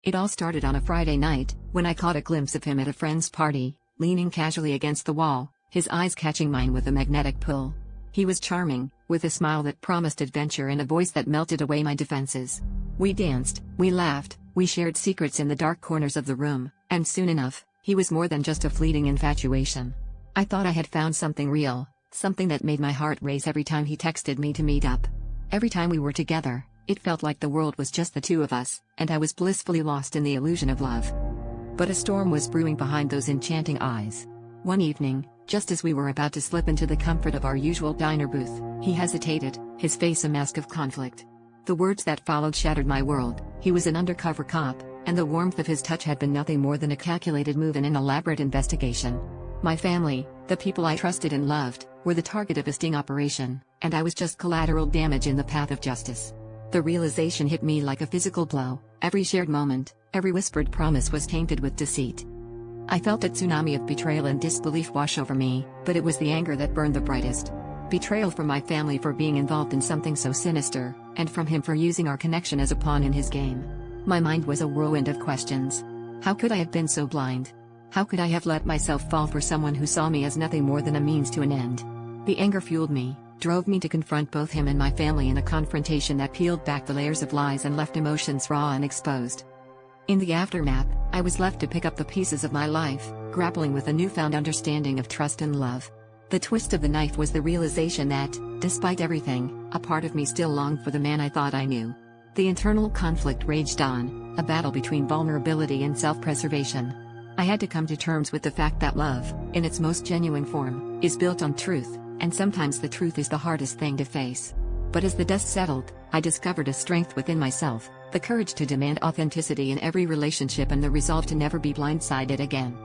It all started on a Friday night, when I caught a glimpse of him at a friend's party, leaning casually against the wall, his eyes catching mine with a magnetic pull. He was charming, with a smile that promised adventure and a voice that melted away my defenses. We danced, we laughed, we shared secrets in the dark corners of the room, and soon enough, he was more than just a fleeting infatuation. I thought I had found something real, something that made my heart race every time he texted me to meet up. Every time we were together, it felt like the world was just the two of us, and I was blissfully lost in the illusion of love. But a storm was brewing behind those enchanting eyes. One evening, just as we were about to slip into the comfort of our usual diner booth, he hesitated, his face a mask of conflict. The words that followed shattered my world. He was an undercover cop, and the warmth of his touch had been nothing more than a calculated move in an elaborate investigation. My family, the people I trusted and loved, were the target of a sting operation, and I was just collateral damage in the path of justice. The realization hit me like a physical blow. Every shared moment, every whispered promise was tainted with deceit. I felt a tsunami of betrayal and disbelief wash over me, but it was the anger that burned the brightest. Betrayal from my family for being involved in something so sinister, and from him for using our connection as a pawn in his game. My mind was a whirlwind of questions. How could I have been so blind? How could I have let myself fall for someone who saw me as nothing more than a means to an end? The anger fueled me, drove me to confront both him and my family in a confrontation that peeled back the layers of lies and left emotions raw and exposed. In the aftermath, I was left to pick up the pieces of my life, grappling with a newfound understanding of trust and love. The twist of the knife was the realization that, despite everything, a part of me still longed for the man I thought I knew. The internal conflict raged on, a battle between vulnerability and self-preservation. I had to come to terms with the fact that love, in its most genuine form, is built on truth, and sometimes the truth is the hardest thing to face. But as the dust settled, I discovered a strength within myself, the courage to demand authenticity in every relationship and the resolve to never be blindsided again.